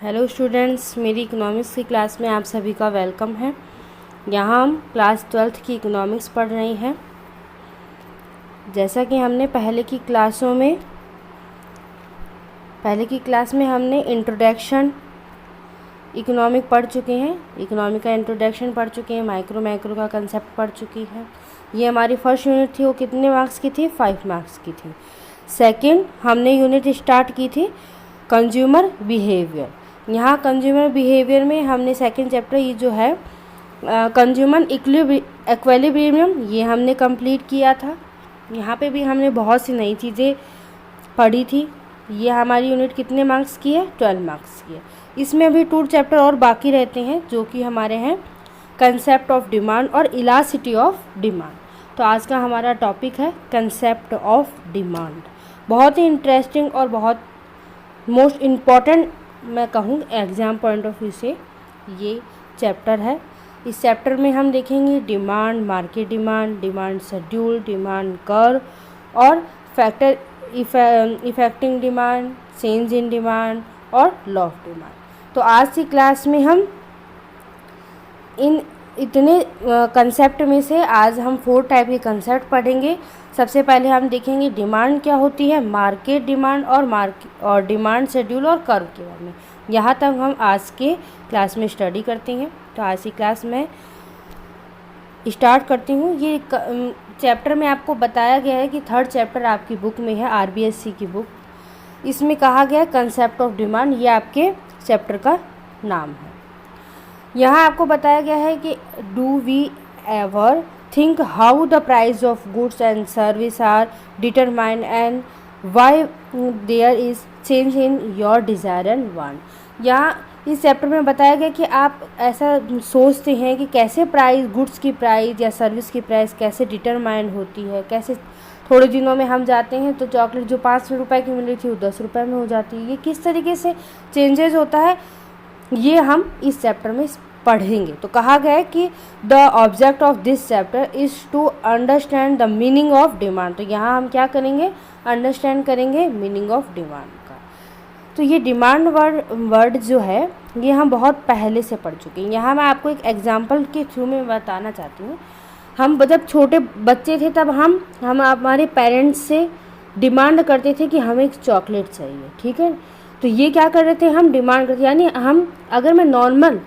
Hello students, मेरी economics की class में आप सभी का वेलकम है। यहाँ हम क्लास 12th की इकोनॉमिक्स पढ़ रहे हैं। जैसा कि हमने पहले की क्लास में हमने इंट्रोडक्शन इकोनॉमिक पढ़ चुके हैं। इकोनॉमिक का इंट्रोडक्शन पढ़ चुके हैं, मैक्रो का कंसेप्ट पढ़ चुकी है। ये हमारी फर्स्ट यूनिट थी, वो कितने मार्क्स की थी? 5 मार्क्स की थी। सेकंड हमने यूनिट स्टार्ट की थी कंज्यूमर बिहेवियर। यहाँ कंज्यूमर बिहेवियर में हमने सेकंड चैप्टर ये जो है कंज्यूमर इक्विलिब्रियम, ये हमने कंप्लीट किया था। यहाँ पे भी हमने बहुत सी नई चीज़ें पढ़ी थी। ये हमारी यूनिट कितने मार्क्स की है? 12 मार्क्स की है। इसमें अभी 2 चैप्टर और बाकी रहते हैं जो कि हमारे हैं कंसेप्ट ऑफ डिमांड और इलास्टिसिटी ऑफ डिमांड। तो आज का हमारा टॉपिक है कंसेप्ट ऑफ डिमांड। बहुत ही इंटरेस्टिंग और बहुत मोस्ट इम्पॉर्टेंट मैं कहूँ एग्ज़ाम पॉइंट ऑफ व्यू से ये चैप्टर है। इस चैप्टर में हम देखेंगे demand, market demand, demand schedule, demand curve और factor affecting demand, change in demand और लॉ ऑफ डिमांड। तो आज की क्लास में हम इन इतने कंसेप्ट में से आज हम 4 टाइप के कंसेप्ट पढ़ेंगे। सबसे पहले हम देखेंगे डिमांड क्या होती है, मार्केट डिमांड और डिमांड शेड्यूल और कर्व के बारे में। यहाँ तक हम आज के क्लास में स्टडी करते हैं। तो आज की क्लास में स्टार्ट करती हूँ। ये चैप्टर में आपको बताया गया है कि 3rd चैप्टर आपकी बुक में है, RBSC की बुक। इसमें कहा गया है कंसेप्ट ऑफ डिमांड, ये आपके चैप्टर का नाम है। यहाँ आपको बताया गया है कि do we ever think how the price of goods and service are determined and why there is change in your desire and want. यहाँ इस चैप्टर में बताया गया कि आप ऐसा सोचते हैं कि कैसे प्राइस, गुड्स की प्राइस या सर्विस की प्राइस कैसे डिटरमाइंड होती है। कैसे थोड़े दिनों में हम जाते हैं तो चॉकलेट जो 5 रुपए की मिल रही थी वो 10 रुपये में हो जाती है। ये किस तरीके से चेंजेस होता है, ये हम इस चैप्टर में पढ़ेंगे। तो कहा गया है कि the object of this chapter is to understand the meaning of demand. तो यहाँ हम क्या करेंगे? अंडरस्टैंड करेंगे मीनिंग ऑफ डिमांड का। तो ये डिमांड वर्ड जो है ये हम बहुत पहले से पढ़ चुके हैं। यहाँ मैं आपको एक एग्जाम्पल के थ्रू में बताना चाहती हूँ। हम जब छोटे बच्चे थे तब हम हमारे पेरेंट्स से डिमांड करते थे कि हमें एक चॉकलेट चाहिए, ठीक है। तो ये क्या कर रहे थे? हम डिमांड करते, यानी हम, अगर मैं नॉर्मल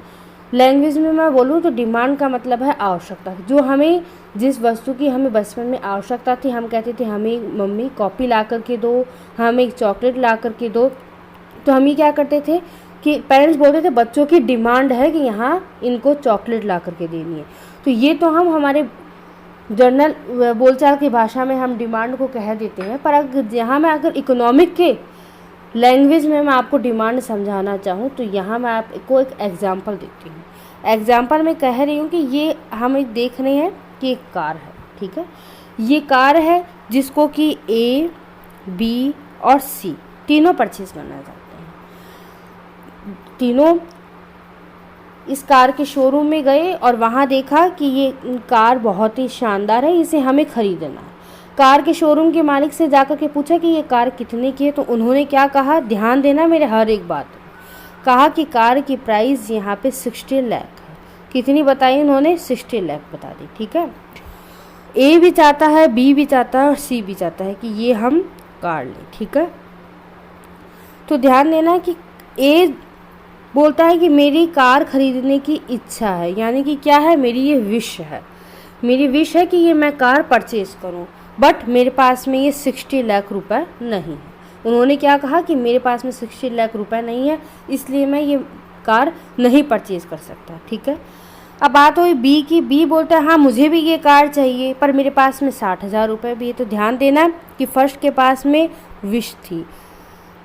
लैंग्वेज में मैं बोलूँ तो डिमांड का मतलब है आवश्यकता। जो हमें जिस वस्तु की हमें बचपन में आवश्यकता थी, हम कहते थे हमें मम्मी कॉपी ला कर के दो, हमें एक चॉकलेट ला कर के दो। तो हम ये क्या करते थे कि पेरेंट्स बोलते थे बच्चों की डिमांड है कि यहाँ इनको चॉकलेट ला कर के देनी है। तो ये तो हम हमारे जनरल बोलचाल की भाषा में हम डिमांड को कह देते हैं। पर अगर इकोनॉमिक के लैंग्वेज में मैं आपको डिमांड समझाना चाहूँ तो यहाँ मैं आपको एक एग्जांपल देती हूँ। एग्जांपल में कह रही हूँ कि ये हम एक देख रहे हैं कि एक कार है, ठीक है। ये कार है जिसको कि A, B और C तीनों परचेज करना चाहते हैं। तीनों इस कार के शोरूम में गए और वहाँ देखा कि ये कार बहुत ही शानदार है, इसे हमें खरीदना है। कार के शोरूम के मालिक से जाकर के पूछा कि ये कार कितने की है। तो उन्होंने क्या कहा, ध्यान देना मेरे हर एक बात, कहा कि कार की प्राइस यहाँ पे 60 लाख है। कितनी बताई उन्होंने? 60 लाख बता दी, ठीक है। A भी चाहता है, B भी चाहता है और C भी चाहता है कि ये हम कार लें, ठीक है। तो ध्यान देना कि A बोलता है कि मेरी कार खरीदने की इच्छा है, यानी कि क्या है, मेरी ये विश है। मेरी विश है कि ये मैं कार परचेज करूं, बट मेरे पास में ये 60 लाख रुपए नहीं है। उन्होंने क्या कहा कि मेरे पास में 60 लाख रुपए नहीं है, इसलिए मैं ये कार नहीं परचेज कर सकता, ठीक है। अब बात हुई B की। B बोलता है हाँ मुझे भी ये कार चाहिए, पर मेरे पास में 60,000 रुपये भी है। तो ध्यान देना कि फर्स्ट के पास में विश थी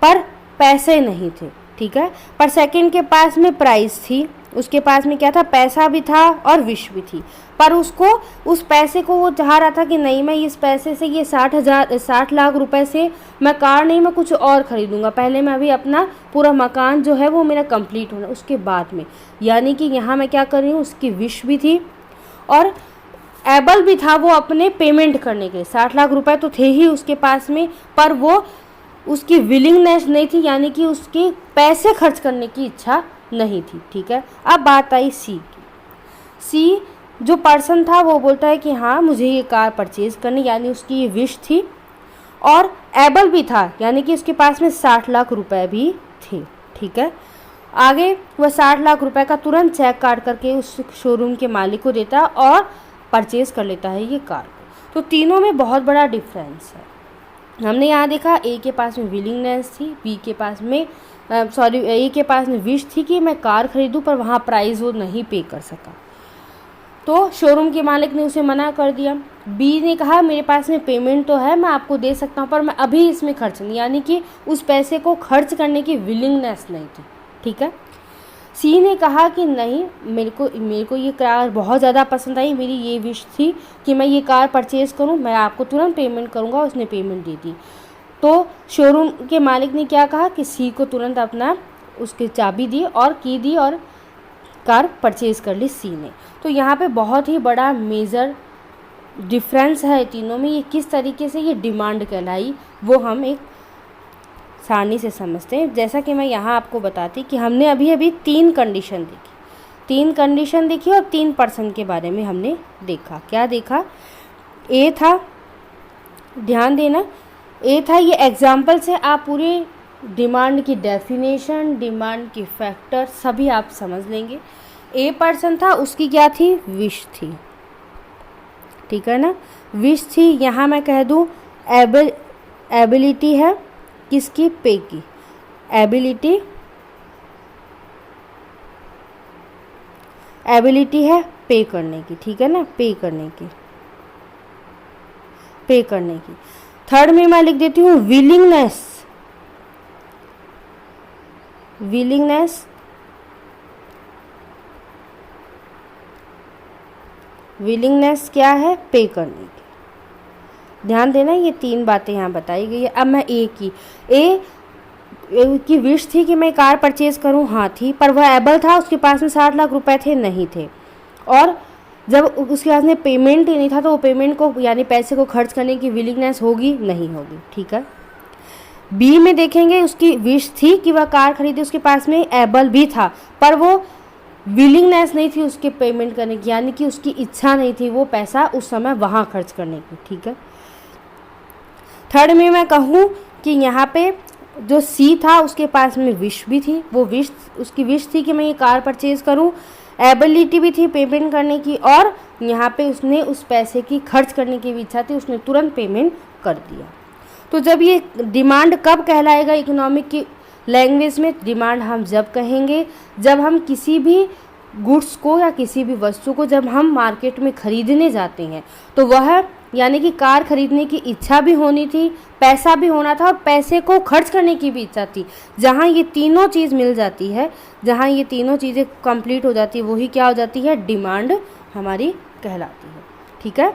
पर पैसे नहीं थे, ठीक है। पर सेकंड के पास में प्राइस थी, उसके पास में क्या था? पैसा भी था और विश भी थी। पर उसको उस पैसे को वो चाह रहा था कि नहीं, मैं इस पैसे से, ये 60 लाख रुपए से मैं कार नहीं, मैं कुछ और खरीदूंगा। पहले मैं अभी अपना पूरा मकान जो है वो मेरा कंप्लीट होना, उसके बाद में। यानी कि यहाँ मैं क्या कर रही हूँ, उसकी विश भी थी और एबल भी था वो अपने पेमेंट करने के। 60 लाख रुपए तो थे ही उसके पास में, पर वो उसकी विलिंगनेस नहीं थी, यानी कि उसके पैसे खर्च करने की इच्छा नहीं थी। ठीक है, अब बात आई सी की। सी जो पर्सन था वो बोलता है कि हाँ मुझे ये कार परचेज करनी, यानी उसकी ये विश थी और एबल भी था, यानी कि उसके पास में 60 लाख रुपए भी थे। ठीक है, आगे वह 60 लाख रुपए का तुरंत चेक काट करके उस शोरूम के मालिक को देता और परचेज कर लेता है ये कार को। तो तीनों में बहुत बड़ा डिफरेंस है। हमने यहाँ देखा ए के पास में विलिंगनेस थी, बी के पास में ए के पास में विश थी कि मैं कार खरीदूं, पर वहाँ प्राइस वो नहीं पे कर सका, तो शोरूम के मालिक ने उसे मना कर दिया। बी ने कहा मेरे पास में पेमेंट तो है, मैं आपको दे सकता हूँ, पर मैं अभी इसमें खर्च नहीं, यानी कि उस पैसे को खर्च करने की विलिंगनेस नहीं थी। ठीक है, सी ने कहा कि नहीं, मेरे को ये कार बहुत ज़्यादा पसंद आई, मेरी ये विश थी कि मैं ये कार परचेज़ करूं, मैं आपको तुरंत पेमेंट करूंगा। उसने पेमेंट दे दी। तो शोरूम के मालिक ने क्या कहा कि सी को तुरंत अपना उसकी चाबी दी और की दी और कार परचेज़ कर ली सी ने। तो यहाँ पे बहुत ही बड़ा मेजर डिफरेंस है तीनों में। ये किस तरीके से ये डिमांड कहलाई वो हम एक सारणी से समझते हैं। जैसा कि मैं यहाँ आपको बताती कि हमने अभी अभी 3 कंडीशन देखी और 3 पर्सन के बारे में हमने देखा। क्या देखा? ए था, ध्यान देना, ए था, ये एग्जाम्पल से आप पूरे डिमांड की डेफिनेशन, डिमांड की फैक्टर सभी आप समझ लेंगे। ए पर्सन था, उसकी क्या थी? विश थी। ठीक है ना, विश थी। यहाँ मैं कह दूँ एबिलिटी है किसकी? पे की। एबिलिटी है पे करने की। ठीक है ना, पे करने की। थर्ड में मैं लिख देती हूँ विलिंगनेस क्या है? पे करने की। ध्यान देना, ये 3 बातें यहाँ बताई गई है। अब मैं ए की विश थी कि मैं कार परचेज करूँ, हाँ थी, पर वह एबल था, उसके पास में 60 लाख रुपए थे, नहीं थे। और जब उसके पास में पेमेंट ही नहीं था तो वो पेमेंट को यानी पैसे को खर्च करने की विलिंगनेस होगी? नहीं होगी। ठीक है, बी में देखेंगे, उसकी विश थी कि वह कार खरीदे, उसके पास में एबल भी था, पर वो विलिंगनेस नहीं थी उसके पेमेंट करने की, यानी कि उसकी इच्छा नहीं थी वो पैसा उस समय वहाँ खर्च करने की। ठीक है, थर्ड में मैं कहूँ कि यहाँ पे जो सी था उसके पास में विश भी थी, उसकी विश थी कि मैं ये कार परचेज करूँ, एबिलिटी भी थी पेमेंट करने की, और यहाँ पे उसने उस पैसे की खर्च करने की भी इच्छा थी, उसने तुरंत पेमेंट कर दिया। तो जब ये डिमांड कब कहलाएगा इकोनॉमिक की लैंग्वेज में? डिमांड हम जब कहेंगे जब हम किसी भी गुड्स को या किसी भी वस्तु को जब हम मार्केट में खरीदने जाते हैं, तो वह यानी कि कार खरीदने की इच्छा भी होनी थी, पैसा भी होना था और पैसे को खर्च करने की भी इच्छा थी। जहाँ ये तीनों चीज़ मिल जाती है, जहाँ ये तीनों चीज़ें कंप्लीट हो जाती है, वही क्या हो जाती है? डिमांड हमारी कहलाती है। ठीक है,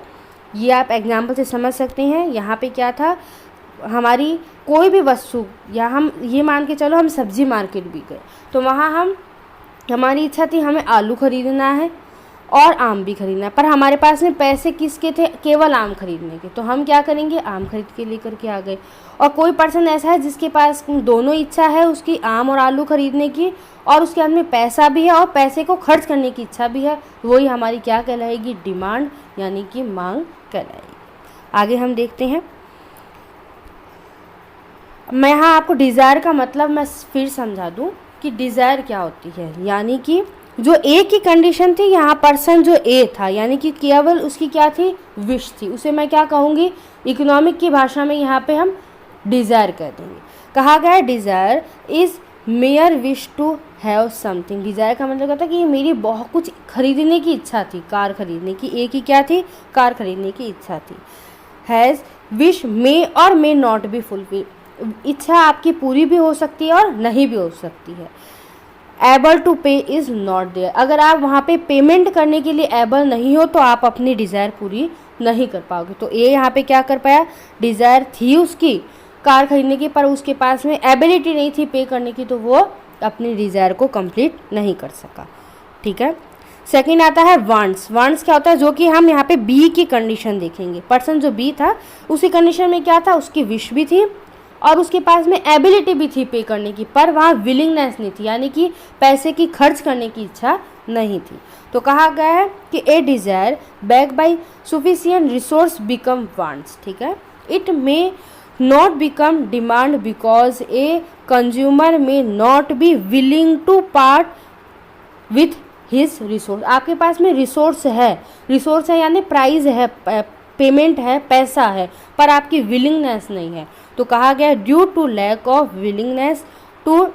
ये आप एग्जाम्पल से समझ सकते हैं। यहाँ पे क्या था, हमारी कोई भी वस्तु, या हम ये मान के चलो हम सब्जी मार्केट भी गए, तो वहाँ हमारी इच्छा थी हमें आलू खरीदना है और आम भी खरीदना है, पर हमारे पास में पैसे किसके थे? केवल आम खरीदने के। तो हम क्या करेंगे? आम खरीद के लेकर के आ गए। और कोई पर्सन ऐसा है जिसके पास दोनों इच्छा है, उसकी आम और आलू खरीदने की, और उसके हाथ में पैसा भी है और पैसे को खर्च करने की इच्छा भी है, वही हमारी क्या कहलाएगी? डिमांड, यानी कि मांग कहलाएगी। आगे हम देखते हैं। मैं यहाँ आपको डिज़ायर का मतलब मैं फिर समझा दूँ कि डिज़ायर क्या होती है। यानी कि जो ए की कंडीशन थी, यहाँ पर्सन जो ए था, यानी कि केवल उसकी क्या थी? विश थी, उसे मैं क्या कहूँगी? इकोनॉमिक की भाषा में यहाँ पे हम डिज़ायर कह देंगे। कहा गया है desire is mere wish to have something. Desire का मतलब कहता है कि ये मेरी बहुत कुछ खरीदने की इच्छा थी, कार खरीदने की। ए की क्या थी? कार खरीदने की इच्छा थी। हैज़ विश मे और मे नॉट बी फुलफिल। इच्छा आपकी पूरी भी हो सकती है और नहीं भी हो सकती है। एबल टू पे इज़ नॉट देयर। अगर आप वहाँ पे पेमेंट करने के लिए एबल नहीं हो तो आप अपनी डिज़ायर पूरी नहीं कर पाओगे। तो ये यहाँ पे क्या कर पाया? डिज़ायर थी उसकी कार खरीदने की, पर उसके पास में एबिलिटी नहीं थी पे करने की, तो वो अपनी डिज़ायर को कंप्लीट नहीं कर सका। ठीक है, सेकंड आता है वांट्स। वांट्स क्या होता है? जो कि हम यहाँ पे बी की कंडीशन देखेंगे। पर्सन जो बी था उसी कंडीशन में क्या था? उसकी विश भी थी और उसके पास में एबिलिटी भी थी पे करने की, पर वहाँ विलिंगनेस नहीं थी, यानी कि पैसे की खर्च करने की इच्छा नहीं थी। तो कहा गया है कि a desire back by sufficient resource become wants, ठीक है। It may not become demand because a consumer may not be willing to part with his resource. आपके पास में रिसोर्स है यानी प्राइस है, पेमेंट है, पैसा है, पर आपकी विलिंगनेस नहीं है। तो कहा गया due to lack of willingness to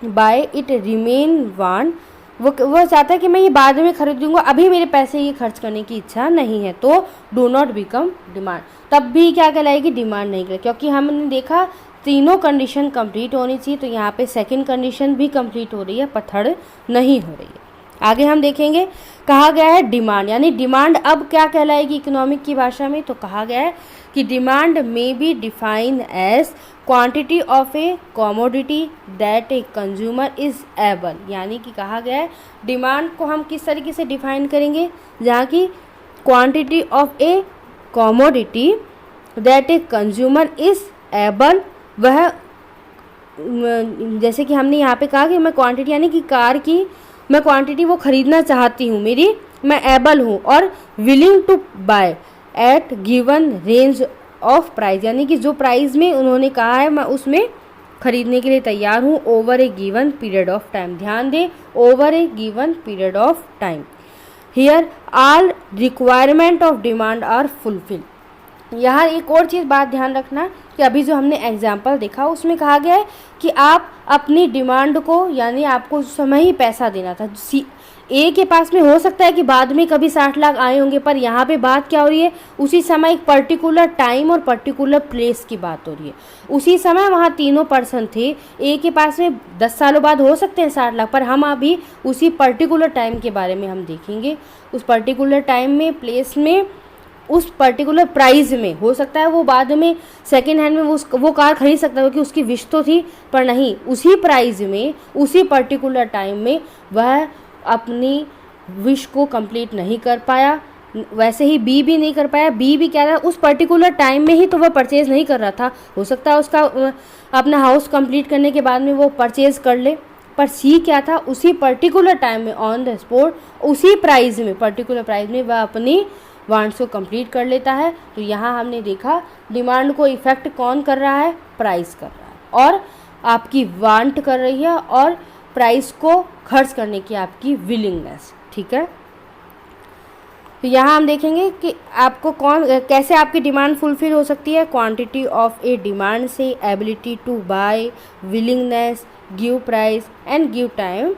buy it remain want, वो चाहता है कि मैं ये बाद में खरीदूंगा, अभी मेरे पैसे ये खर्च करने की इच्छा नहीं है, तो डू नॉट बिकम डिमांड। तब भी क्या कहलाएगी? डिमांड नहीं कहलाएगी, क्योंकि हमने देखा तीनों कंडीशन कंप्लीट होनी चाहिए। तो यहाँ पे सेकंड कंडीशन भी कंप्लीट हो रही है, पर थर्ड नहीं हो रही है। आगे हम देखेंगे, कहा गया है डिमांड, यानी डिमांड अब क्या कहलाएगी इकोनॉमिक की भाषा में? तो कहा गया है कि demand may be define as quantity of a commodity that a consumer is able, यानी कि कहा गया है डिमांड को हम किस तरीके से डिफाइन करेंगे, जहाँ की quantity of a commodity that a consumer is able, वह जैसे कि हमने यहाँ पे कहा कि मैं क्वांटिटी यानी कि कार की मैं क्वांटिटी वो खरीदना चाहती हूँ, मैं एबल हूँ, और willing to buy at given range of price, यानी कि जो प्राइस में उन्होंने कहा है मैं उसमें खरीदने के लिए तैयार हूँ, over a given period of time. ध्यान दें, over a given period of time. Here all requirement of demand are fulfil. यहाँ एक और चीज़ बात ध्यान रखना कि अभी जो हमने एग्जाम्पल देखा उसमें कहा गया है कि आप अपनी डिमांड को, यानी आपको उस समय ही पैसा देना था। ए के पास में हो सकता है कि बाद में कभी 60 लाख आए होंगे, पर यहाँ पे बात क्या हो रही है, उसी समय एक पर्टिकुलर टाइम और पर्टिकुलर प्लेस की बात हो रही है। उसी समय वहाँ तीनों पर्सन थे, ए के पास में 10 सालों बाद हो सकते हैं 60 लाख, पर हम अभी उसी पर्टिकुलर टाइम के बारे में हम देखेंगे। उस पर्टिकुलर टाइम में, प्लेस में, उस पर्टिकुलर प्राइस में, हो सकता है वो बाद में सेकेंड हैंड में वो कार खरीद सकता है क्योंकि उसकी विश तो थी, पर नहीं, उसी प्राइस में, उसी पर्टिकुलर टाइम में वह अपनी विश को कंप्लीट नहीं कर पाया। वैसे ही बी भी नहीं कर पाया। बी भी क्या था, उस पर्टिकुलर टाइम में ही तो वह परचेज़ नहीं कर रहा था, हो सकता है उसका अपना हाउस कंप्लीट करने के बाद में वो परचेज़ कर ले, पर सी क्या था, उसी पर्टिकुलर टाइम में ऑन द स्पॉट, उसी प्राइस में, पर्टिकुलर प्राइस में वह अपनी वांट्स को कंप्लीट कर लेता है। तो यहाँ हमने देखा डिमांड को इफेक्ट कौन कर रहा है, प्राइस कर रहा है, और आपकी वांट कर रही है, और प्राइस को खर्च करने की आपकी विलिंगनेस, ठीक है। तो यहाँ हम देखेंगे कि आपको कैसे आपकी डिमांड फुलफिल हो सकती है। क्वांटिटी ऑफ ए डिमांड से ability to buy, willingness, give price and give time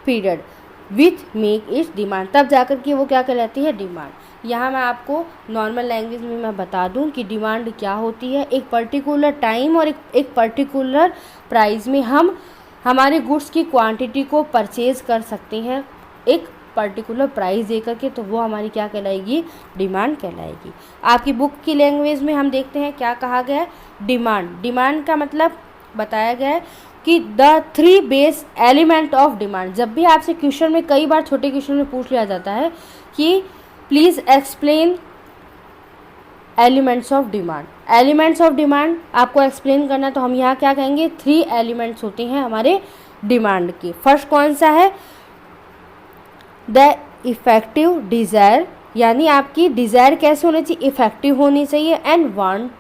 period with make its demand, तब जाकर के वो क्या कहलाती है, डिमांड। यहाँ मैं आपको नॉर्मल लैंग्वेज में मैं बता दूं कि डिमांड क्या होती है। एक पर्टिकुलर टाइम और एक पर्टिकुलर प्राइस में हम हमारे गुड्स की क्वांटिटी को परचेज़ कर सकते हैं एक पर्टिकुलर प्राइस दे करके, तो वो हमारी क्या कहलाएगी, डिमांड कहलाएगी। आपकी बुक की लैंग्वेज में हम देखते हैं क्या कहा गया है, डिमांड का मतलब बताया गया है कि the 3 base element of demand. जब भी आपसे क्वेश्चन में, कई बार छोटे क्वेश्चन में पूछ लिया जाता है कि please explain elements of demand. Elements of demand आपको एक्सप्लेन करना, तो हम यहाँ क्या कहेंगे, 3 एलिमेंट्स होते हैं हमारे डिमांड के। फर्स्ट कौन सा है, द इफेक्टिव डिज़ायर, यानी आपकी डिज़ायर कैसे होनी चाहिए, इफेक्टिव होनी चाहिए, and want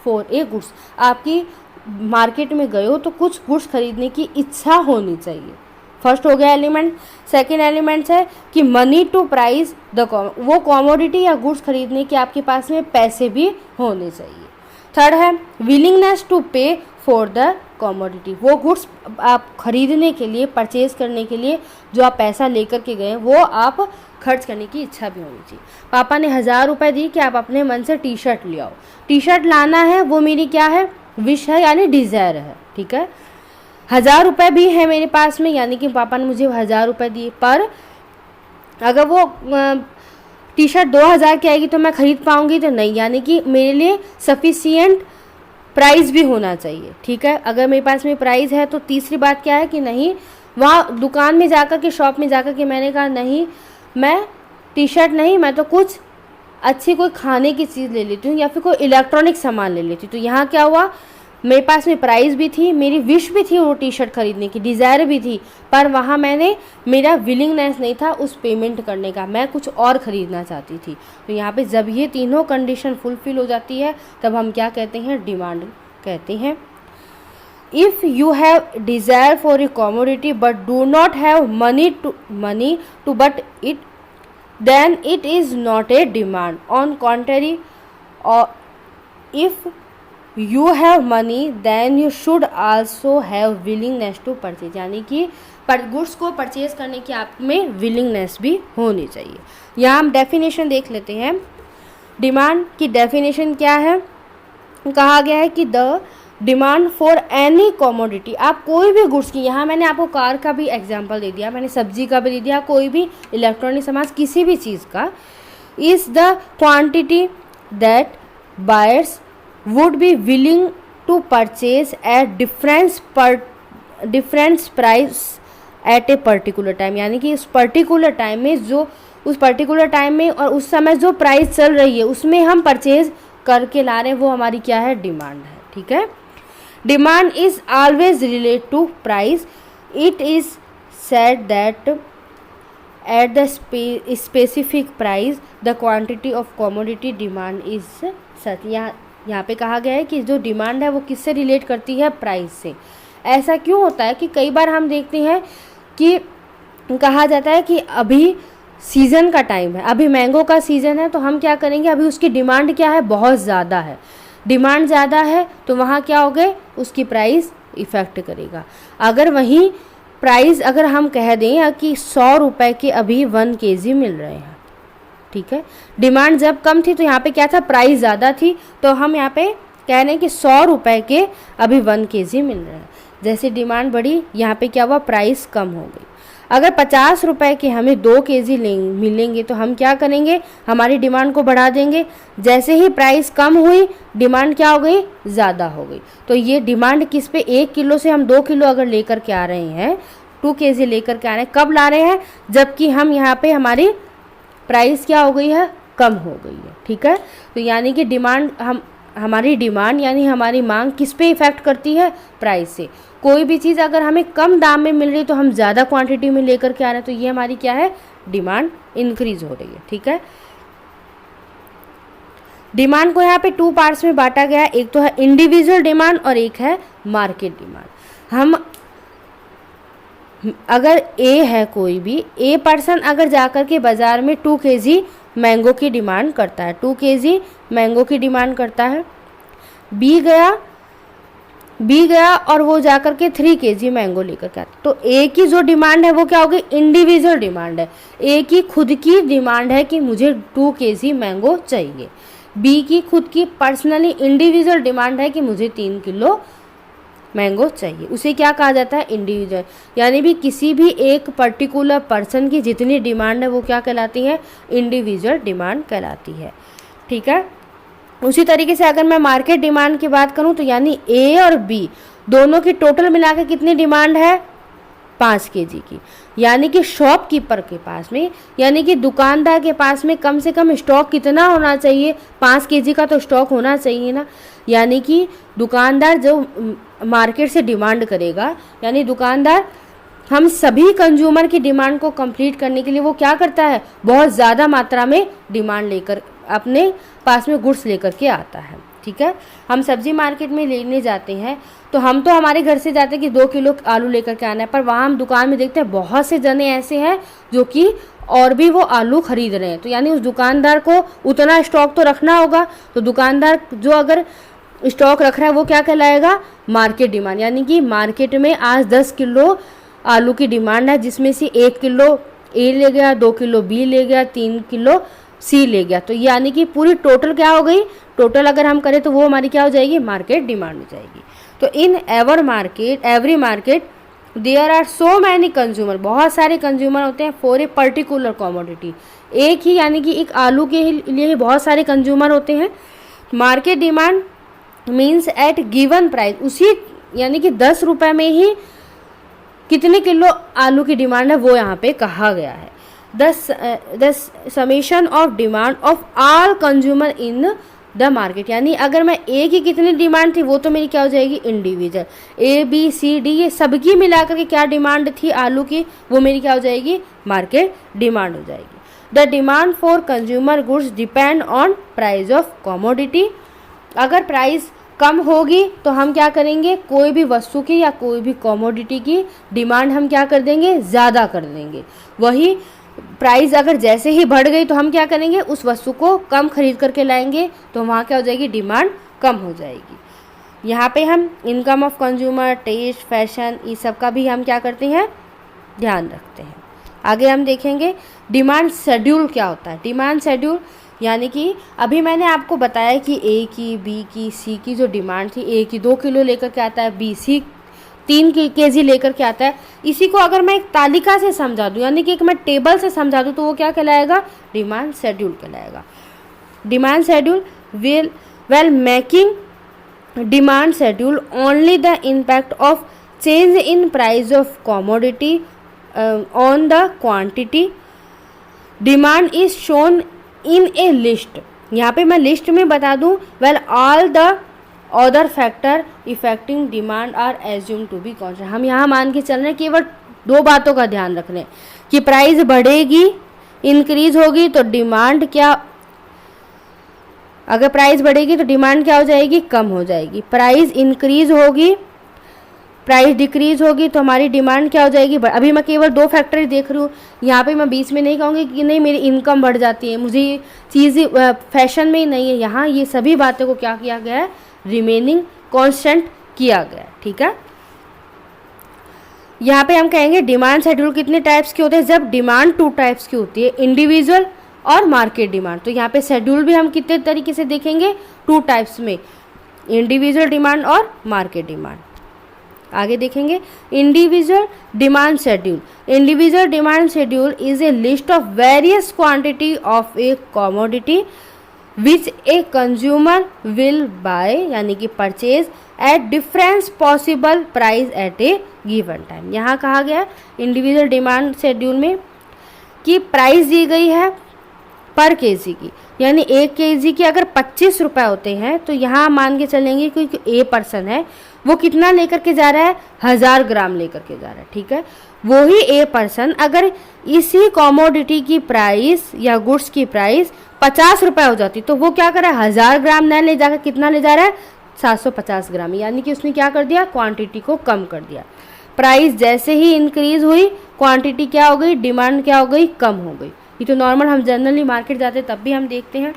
for a goods, आपकी मार्केट में गए हो तो कुछ गुड्स खरीदने की इच्छा होनी चाहिए। फर्स्ट हो गया एलिमेंट। सेकेंड एलिमेंट्स है कि मनी टू प्राइस द, वो कॉमोडिटी या गुड्स खरीदने के आपके पास में पैसे भी होने चाहिए। थर्ड है विलिंगनेस टू पे फॉर द कॉमोडिटी, वो गुड्स आप खरीदने के लिए, परचेज करने के लिए जो आप पैसा लेकर के गए वो आप खर्च करने की इच्छा भी होनी चाहिए। पापा ने 1000 रुपये दी कि आप अपने मन से टी शर्ट ले आओ, टी शर्ट लाना है, वो मेरी क्या है, विश है, यानी डिज़ायर है, ठीक है। 1000 रुपये भी है मेरे पास में, यानी कि पापा ने मुझे 1000 रुपये दिए, पर अगर वो टी शर्ट 2000 की आएगी तो मैं ख़रीद पाऊँगी तो नहीं, यानी कि मेरे लिए सफिशिएंट प्राइस भी होना चाहिए, ठीक है। अगर मेरे पास में प्राइस है तो तीसरी बात क्या है कि नहीं, वहाँ दुकान में जाकर के, शॉप में जाकर के मैंने कहा नहीं, मैं टी शर्ट नहीं, मैं तो कुछ अच्छी कोई खाने की चीज़ ले लेती हूँ या फिर कोई इलेक्ट्रॉनिक सामान ले लेती हूँ। तो यहाँ क्या हुआ, मेरे पास में प्राइस भी थी, मेरी विश भी थी वो टी शर्ट खरीदने की, डिज़ायर भी थी, पर वहाँ मेरा विलिंगनेस नहीं था उस पेमेंट करने का, मैं कुछ और ख़रीदना चाहती थी। तो यहाँ पे जब ये तीनों कंडीशन फुलफिल हो जाती है तब हम क्या कहते हैं, डिमांड कहते हैं। If you have desire for a commodity but do not have money to but it, then it is not a demand. On contrary, or if you have money then you should also have willingness to purchase, यानी कि पर goods को purchase करने की आप में willingness भी होनी चाहिए। यहाँ हम डेफिनेशन देख लेते हैं। डिमांड की डेफिनेशन क्या है, कहा गया है कि the demand for any commodity, आप कोई भी गुड्स की, यहाँ मैंने आपको कार का भी एग्जांपल दे दिया, मैंने सब्जी का भी दे दिया, कोई भी इलेक्ट्रॉनिक सामान किसी भी चीज़ का, is the quantity that buyers would be willing to purchase at difference price at a particular time, यानी कि उस पर्टिकुलर टाइम में जो उस पर्टिकुलर टाइम में और उस समय जो प्राइस चल रही है उसमें हम परचेज करके ला रहे हैं, वो हमारी क्या है, डिमांड है। ठीक है। Demand is always relate to price. It is said that at the specific price the quantity of commodity demand is such. यहाँ पे कहा गया है कि जो डिमांड है वो किससे रिलेट करती है, प्राइस से। ऐसा क्यों होता है कि कई बार हम देखते हैं कि कहा जाता है कि अभी सीज़न का टाइम है, अभी मैंगो का सीज़न है, तो हम क्या करेंगे, अभी उसकी डिमांड क्या है, बहुत ज़्यादा है। डिमांड ज़्यादा है तो वहाँ क्या हो गए, उसकी प्राइस इफ़ेक्ट करेगा। अगर वहीं प्राइस अगर हम कह दें कि 100 रुपये के अभी 1 kg मिल रहे हैं, ठीक है, डिमांड जब कम थी तो यहाँ पे क्या था, प्राइस ज़्यादा थी, तो हम यहाँ पे कह रहे हैं कि 100 रुपये के अभी 1 kg मिल रहे हैं। जैसे डिमांड बढ़ी, यहाँ पे क्या हुआ, प्राइस कम हो गई। अगर 50 रुपये के हमें 2 kg मिलेंगे तो हम क्या करेंगे, हमारी डिमांड को बढ़ा देंगे। जैसे ही प्राइस कम हुई, डिमांड क्या हो गई, ज़्यादा हो गई। तो ये डिमांड किस पे, 1 किलो से हम 2 किलो अगर लेकर के आ रहे हैं, 2 kg लेकर के आ रहे हैं, कब ला रहे हैं, जबकि हम यहाँ पे हमारी प्राइस क्या हो गई है, कम हो गई है। ठीक है। तो यानी कि डिमांड हमारी डिमांड यानी हमारी मांग किस पे इफ़ेक्ट करती है, प्राइस से। कोई भी चीज़ अगर हमें कम दाम में मिल रही है तो हम ज़्यादा क्वांटिटी में लेकर के आ रहे हैं, तो ये हमारी क्या है, डिमांड इंक्रीज हो रही है। ठीक है। डिमांड को यहाँ पे 2 पार्ट्स में बांटा गया है, एक तो है इंडिविजुअल डिमांड और एक है मार्केट डिमांड। हम अगर ए है, कोई भी ए पर्सन अगर जाकर के बाज़ार में 2 kg मैंगो की डिमांड करता है, 2 kg मैंगो की डिमांड करता है, बी गया और वो जाकर के 3 kg मैंगो लेकर के आता, तो ए की जो डिमांड है वो क्या होगी, इंडिविजुअल डिमांड है। ए की खुद की डिमांड है कि मुझे 2 kg मैंगो चाहिए। बी की खुद की पर्सनली इंडिविजुअल डिमांड है कि मुझे 3 किलो मैंगो चाहिए। उसे क्या कहा जाता है, इंडिविजुअल। यानी भी किसी भी एक पर्टिकुलर पर्सन की जितनी डिमांड है वो क्या कहलाती है, इंडिविजुअल डिमांड कहलाती है। ठीक है। उसी तरीके से अगर मैं मार्केट डिमांड की बात करूं तो यानी ए और बी दोनों की टोटल मिलाकर कितनी डिमांड है, 5 kg की। यानी कि शॉपकीपर के पास में, यानी कि दुकानदार के पास में कम से कम स्टॉक कितना होना चाहिए, 5 kg का तो स्टॉक होना चाहिए ना। यानी कि दुकानदार जो मार्केट से डिमांड करेगा, यानी दुकानदार हम सभी कंज्यूमर की डिमांड को कंप्लीट करने के लिए वो क्या करता है, बहुत ज़्यादा मात्रा में डिमांड लेकर अपने पास में गुड्स लेकर के आता है। ठीक है। हम सब्जी मार्केट में लेने जाते हैं तो हम तो हमारे घर से जाते हैं कि 2 किलो आलू लेकर के आना है, पर वहाँ हम दुकान में देखते हैं बहुत से जने ऐसे हैं जो कि और भी वो आलू खरीद रहे हैं। तो यानी उस दुकानदार को उतना स्टॉक तो रखना होगा, तो दुकानदार जो अगर स्टॉक रख रहा है वो क्या कहलाएगा, मार्केट डिमांड। यानी कि मार्केट में आज 10 किलो आलू की डिमांड है, जिसमें से 1 किलो ए ले गया, 2 किलो बी ले गया, 3 किलो सी ले गया। तो यानी कि पूरी टोटल क्या हो गई, टोटल अगर हम करें तो वो हमारी क्या हो जाएगी, मार्केट डिमांड हो जाएगी। तो in every market there are so many consumer, बहुत सारे कंज्यूमर होते हैं फॉर ए पर्टिकुलर कमोडिटी। एक ही यानी कि एक आलू के लिए ही बहुत सारे कंज्यूमर होते हैं। Market demand means at given price, उसी यानी कि 10 रुपये में ही कितने किलो आलू की डिमांड है वो यहाँ पे कहा गया है। The summation of demand of all consumer in the market, यानी अगर मैं ए की कितनी डिमांड थी वो तो मेरी क्या हो जाएगी individual, A B C D ये सबकी मिलाकर के क्या डिमांड थी आलू की वो मेरी क्या हो जाएगी मार्केट डिमांड हो जाएगी। The demand for consumer goods depend on price of commodity, अगर प्राइस कम होगी तो हम क्या करेंगे कोई भी वस्तु की या कोई भी कमोडिटी की डिमांड हम क्या कर देंगे ज़्यादा कर देंगे, वही प्राइस अगर जैसे ही बढ़ गई तो हम क्या करेंगे उस वस्तु को कम खरीद करके लाएंगे तो वहाँ क्या हो जाएगी डिमांड कम हो जाएगी। यहाँ पे हम income of consumer, taste, fashion ये सब का भी हम क्या करते हैं ध्यान रखते हैं। आगे हम देखेंगे डिमांड शेड्यूल क्या होता है। डिमांड शेड्यूल यानी कि अभी मैंने आपको बताया कि ए की, बी की, सी की जो डिमांड थी, ए की 2 किलो लेकर के आता है, बी सी 3 केजी लेकर के आता है। इसी को अगर मैं एक तालिका से समझा दूं यानी कि एक मैं टेबल से समझा दूं तो वो क्या कहलाएगा डिमांड शेड्यूल कहलाएगा। Demand schedule well making demand schedule only the impact of change in price of commodity on the quantity. Demand is shown in a list, यहाँ पे मैं लिस्ट में बता दूं well all the other factor affecting demand are assume to be constant. हम यहाँ मान के चल रहे हैं केवल 2 बातों का ध्यान रख रहे हैं कि प्राइस बढ़ेगी इंक्रीज होगी तो डिमांड क्या, अगर प्राइस बढ़ेगी तो डिमांड क्या हो जाएगी कम हो जाएगी, प्राइस इंक्रीज होगी, प्राइस डिक्रीज होगी तो हमारी डिमांड क्या हो जाएगी। अभी मैं केवल 2 फैक्टर देख रही हूँ, यहाँ पे मैं बीच में नहीं कहूँगी कि नहीं मेरी इनकम बढ़ जाती है, मुझे ये चीज़ फैशन में ही नहीं है, यहाँ ये सभी बातों को क्या किया गया है रिमेनिंग कांस्टेंट किया गया। ठीक है, यहाँ पे हम कहेंगे डिमांड शेड्यूल कितने टाइप्स के होते हैं, जब डिमांड 2 टाइप्स की होती है इंडिविजुअल और मार्केट डिमांड। तो यहाँ पे शेड्यूल भी हम कितने तरीके से देखेंगे 2 टाइप्स में, इंडिविजुअल डिमांड और मार्केट डिमांड। आगे देखेंगे individual demand schedule. Individual demand schedule is a list of various quantity of a commodity which a consumer will buy यानी कि purchase at difference possible price at a given time. यहाँ कहा गया individual demand schedule में कि price दी गई है पर केजी की, यानी 1 केजी की अगर 25 रुपये होते हैं तो यहाँ मान के चलेंगे क्योंकि ए पर्सन है वो कितना लेकर के जा रहा है 1000 ग्राम लेकर के जा रहा है। ठीक है, वही ए पर्सन अगर इसी कमोडिटी की प्राइस या गुड्स की प्राइस 50 रुपये हो जाती तो वो क्या कर रहा है 1000 ग्राम न ले जाकर कितना ले जा रहा है 750 ग्राम, यानी कि उसने क्या कर दिया क्वांटिटी को कम कर दिया। प्राइस जैसे ही इंक्रीज हुई क्वांटिटी क्या हो गई डिमांड क्या हो गई कम हो गई। ये तो नॉर्मल हम जनरली मार्केट जाते हैं तब भी हम देखते हैं।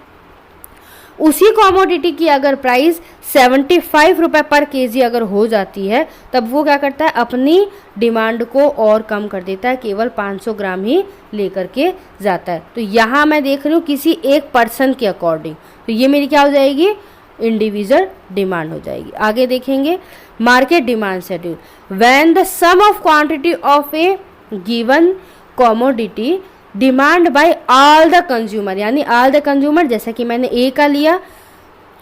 उसी कमोडिटी की अगर प्राइस 75 रुपये पर केजी अगर हो जाती है तब वो क्या करता है अपनी डिमांड को और कम कर देता है, केवल 500 ग्राम ही लेकर के जाता है। तो यहाँ मैं देख रही हूँ किसी एक पर्सन के अकॉर्डिंग, तो ये मेरी क्या हो जाएगी इंडिविजुअल डिमांड हो जाएगी। आगे देखेंगे market demand schedule. When the sum of quantity of a given commodity demand by all the consumer, यानी ऑल द कंज्यूमर जैसा कि मैंने ए का लिया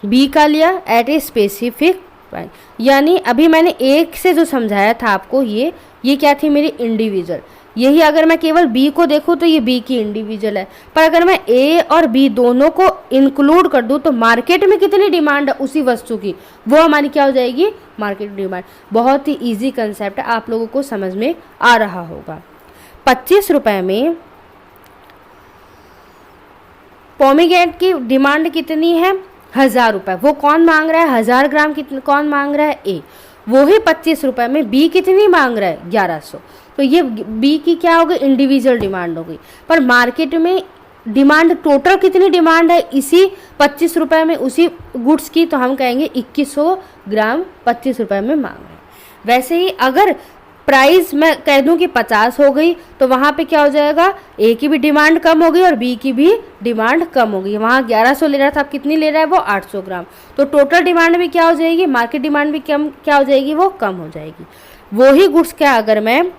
बी का लिया एट ए स्पेसिफिक प्राइस, यानी अभी मैंने एक से जो समझाया था आपको ये क्या थी मेरी इंडिविजुअल, यही अगर मैं केवल बी को देखूं तो ये बी की इंडिविजुअल है, पर अगर मैं ए और बी दोनों को इंक्लूड कर दूं तो मार्केट में कितनी डिमांड है उसी वस्तु की वो हमारी क्या हो जाएगी मार्केट डिमांड। बहुत ही ईजी कंसेप्ट है, आप लोगों को समझ में आ रहा होगा। 25 रुपये में पोमीग्रेनेट की डिमांड कितनी है 1000 रुपये, वो कौन मांग रहा है 1000 ग्राम कौन मांग रहा है ए, वो ही 25 रुपये में बी कितनी मांग रहा है 1100, तो ये बी की क्या हो गई इंडिविजुअल डिमांड हो गई। पर मार्केट में डिमांड टोटल कितनी डिमांड है इसी 25 रुपये में उसी गुड्स की, तो हम कहेंगे 2100 ग्राम 25 रुपये में मांग रहे हैं। वैसे ही अगर प्राइस मैं कह दूं कि 50 हो गई तो वहाँ पे क्या हो जाएगा ए की भी डिमांड कम हो गई और बी की भी डिमांड कम हो गई। वहाँ 1100 ले रहा था, अब कितनी ले रहा है वो 800 ग्राम, तो टोटल डिमांड भी क्या हो जाएगी मार्केट डिमांड भी क्या हो जाएगी वो कम हो जाएगी। वही गुड्स क्या अगर मैं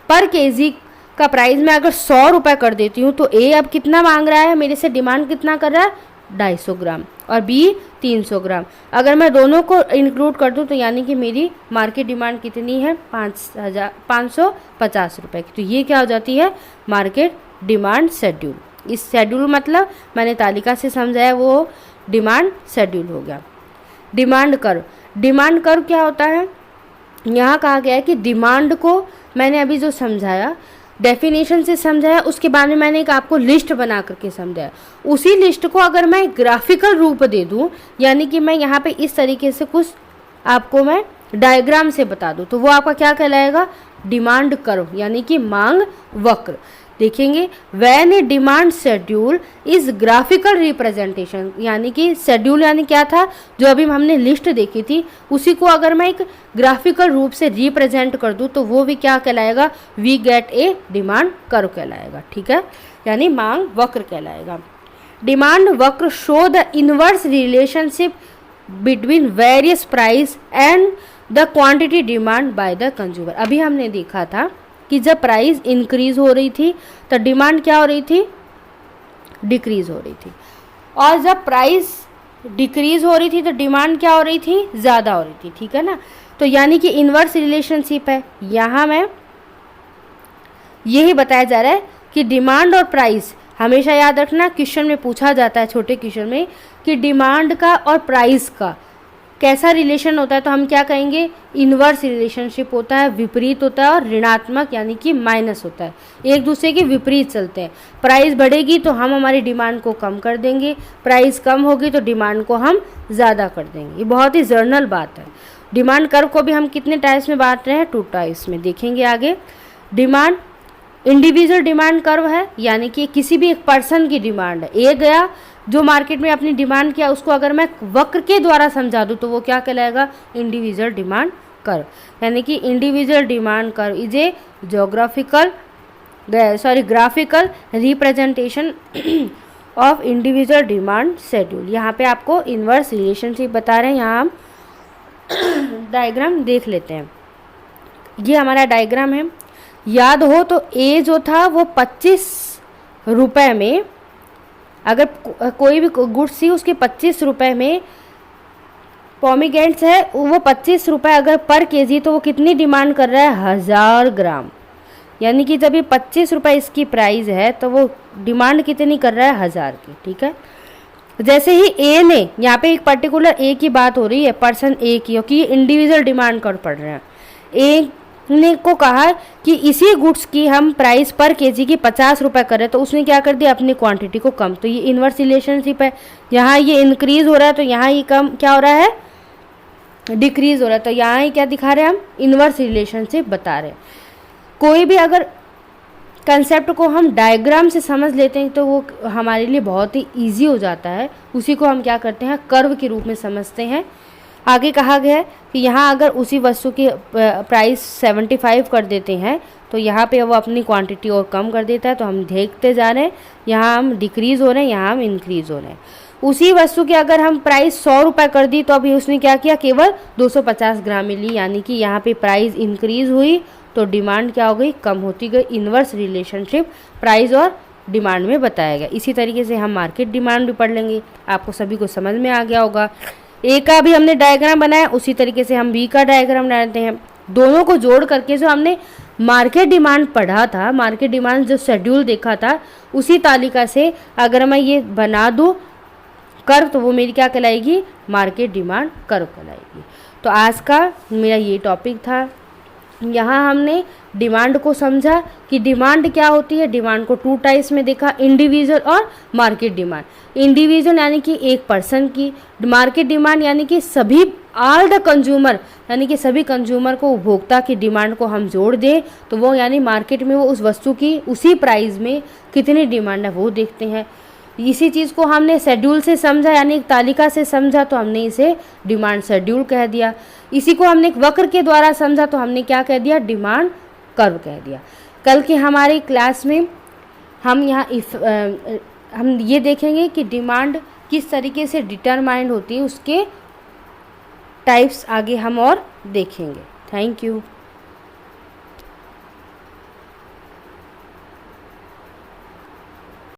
पर केजी का प्राइस में अगर 100 रुपये कर देती हूँ तो ए अब कितना मांग रहा है मेरे से डिमांड कितना कर रहा है 250 ग्राम और बी 300 ग्राम, अगर मैं दोनों को इंक्लूड कर दूं तो यानी कि मेरी मार्केट डिमांड कितनी है 550 रुपये की। तो ये क्या हो जाती है मार्केट डिमांड शेड्यूल। इस शेड्यूल मतलब मैंने तालिका से समझाया वो डिमांड शेड्यूल हो गया। डिमांड कर्व क्या होता है, यहाँ कहा गया है कि डिमांड को मैंने अभी जो समझाया, डेफिनेशन से समझाया, उसके बाद में मैंने एक आपको लिस्ट बना करके समझाया। उसी लिस्ट को अगर मैं ग्राफिकल रूप दे दूँ, यानी कि मैं यहाँ पे इस तरीके से कुछ आपको मैं डायग्राम से बता दूँ, तो वो आपका क्या कहलाएगा, डिमांड कर्व, यानी कि मांग वक्र। देखेंगे, when A demand schedule is graphical representation, यानी कि शेड्यूल यानी क्या था, जो अभी हमने लिस्ट देखी थी, उसी को अगर मैं एक ग्राफिकल रूप से रिप्रेजेंट कर दूं तो वो भी क्या कहलाएगा, we get a demand curve कहलाएगा। ठीक है, यानी मांग वक्र कहलाएगा। डिमांड वक्र show the inverse relationship between various price and the quantity demand by the consumer. अभी हमने देखा था कि जब प्राइस इंक्रीज हो रही थी तो डिमांड क्या हो रही थी, डिक्रीज हो रही थी, और जब प्राइस डिक्रीज हो रही थी तो डिमांड क्या हो रही थी, ज़्यादा हो रही थी। ठीक है ना, तो यानी कि इनवर्स रिलेशनशिप है। यहाँ में यही बताया जा रहा है कि डिमांड और प्राइस, हमेशा याद रखना क्वेश्चन में पूछा जाता है, छोटे क्वेश्चन में, कि डिमांड का और प्राइस का कैसा रिलेशन होता है, तो हम क्या कहेंगे, इनवर्स रिलेशनशिप होता है, विपरीत होता है, और ऋणात्मक यानी कि माइनस होता है, एक दूसरे के विपरीत चलते हैं। प्राइस बढ़ेगी तो हम हमारी डिमांड को कम कर देंगे, प्राइस कम होगी तो डिमांड को हम ज़्यादा कर देंगे। ये बहुत ही जर्नल बात है। डिमांड कर्व को भी हम कितने टाइप्स में बांट रहे हैं, 2 टाइप्स में, देखेंगे आगे। डिमांड इंडिविजुअल डिमांड कर्व है, यानी कि किसी भी एक पर्सन की डिमांड है, एक गया जो मार्केट में अपनी डिमांड किया, उसको अगर मैं वक्र के द्वारा समझा दूँ तो वो क्या कहलाएगा, इंडिविजुअल डिमांड कर्व। यानी कि individual demand curve is a graphical representation of individual demand schedule. यहाँ पे आपको इनवर्स रिलेशनशिप बता रहे हैं, यहाँ हम डायग्राम देख लेते हैं। ये हमारा डायग्राम है, याद हो तो ए जो था वो 25 रुपये में, अगर कोई भी गुड्स थी उसके 25 रुपये में पोमीग्रेनेट्स है, वो 25 रुपये अगर पर केजी, तो वो कितनी डिमांड कर रहा है, 1000 ग्राम। यानी कि जब ये 25 रुपये इसकी प्राइस है तो वो डिमांड कितनी कर रहा है, 1000 की। ठीक है, जैसे ही ए ने, यहाँ पे एक पर्टिकुलर ए की बात हो रही है, पर्सन ए की, क्योंकि इंडिविजुअल डिमांड कर पड़ रहे हैं। ए ने को कहा कि इसी गुड्स की हम प्राइस पर केजी की 50 रुपये करें, तो उसने क्या कर दिया, अपनी क्वांटिटी को कम। तो ये इनवर्स रिलेशनशिप है, यहाँ ये इंक्रीज हो रहा है तो यहाँ ये कम क्या हो रहा है, डिक्रीज हो रहा है, तो यहाँ ही क्या दिखा रहे हैं हम, इनवर्स रिलेशनशिप बता रहे हैं। कोई भी अगर कंसेप्ट को हम डायग्राम से समझ लेते हैं तो वो हमारे लिए बहुत ही ईजी हो जाता है, उसी को हम क्या करते हैं, कर्व के रूप में समझते हैं। आगे कहा गया है कि यहाँ अगर उसी वस्तु की प्राइस 75 कर देते हैं तो यहाँ पे वो अपनी क्वांटिटी और कम कर देता है, तो हम देखते जा रहे हैं, यहाँ हम डिक्रीज़ हो रहे हैं, यहाँ हम इंक्रीज़ हो रहे हैं। उसी वस्तु की अगर हम प्राइस 100 रुपये कर दी तो अभी उसने क्या किया, केवल 250 ग्राम मिली, यानी कि यहाँ पे प्राइस इंक्रीज़ हुई तो डिमांड क्या हो गई, कम होती गई। इन्वर्स रिलेशनशिप प्राइस और डिमांड में बताया गया। इसी तरीके से हम मार्केट डिमांड भी पढ़ लेंगे, आपको सभी को समझ में आ गया होगा। ए का भी हमने डायग्राम बनाया, उसी तरीके से हम बी का डायग्राम बनाते हैं। दोनों को जोड़ करके जो हमने मार्केट डिमांड पढ़ा था, मार्केट डिमांड जो शेड्यूल देखा था, उसी तालिका से अगर मैं ये बना दूँ कर्व तो वो मेरी क्या कहलाएगी, मार्केट डिमांड कर्व कहलाएगी। तो आज का मेरा ये टॉपिक था। यहाँ हमने डिमांड को समझा कि डिमांड क्या होती है, डिमांड को 2 टाइप्स में देखा, इंडिविजुअल और मार्केट डिमांड। इंडिविजुअल यानी कि एक पर्सन की, मार्केट डिमांड यानी कि सभी ऑल द कंज्यूमर, यानी कि सभी कंज्यूमर को, उपभोक्ता की डिमांड को हम जोड़ दें तो वो यानी मार्केट में वो उस वस्तु की उसी प्राइस में कितनी डिमांड है वो देखते हैं। इसी चीज़ को हमने शेड्यूल से समझा, यानी एक तालिका से समझा तो हमने इसे डिमांड शेड्यूल कह दिया। इसी को हमने एक वक्र के द्वारा समझा तो हमने क्या कह दिया, डिमांड कर्व कह दिया। कल के हमारी क्लास में हम हम ये देखेंगे कि डिमांड किस तरीके से डिटरमाइंड होती है, उसके टाइप्स आगे हम और देखेंगे। Thank you.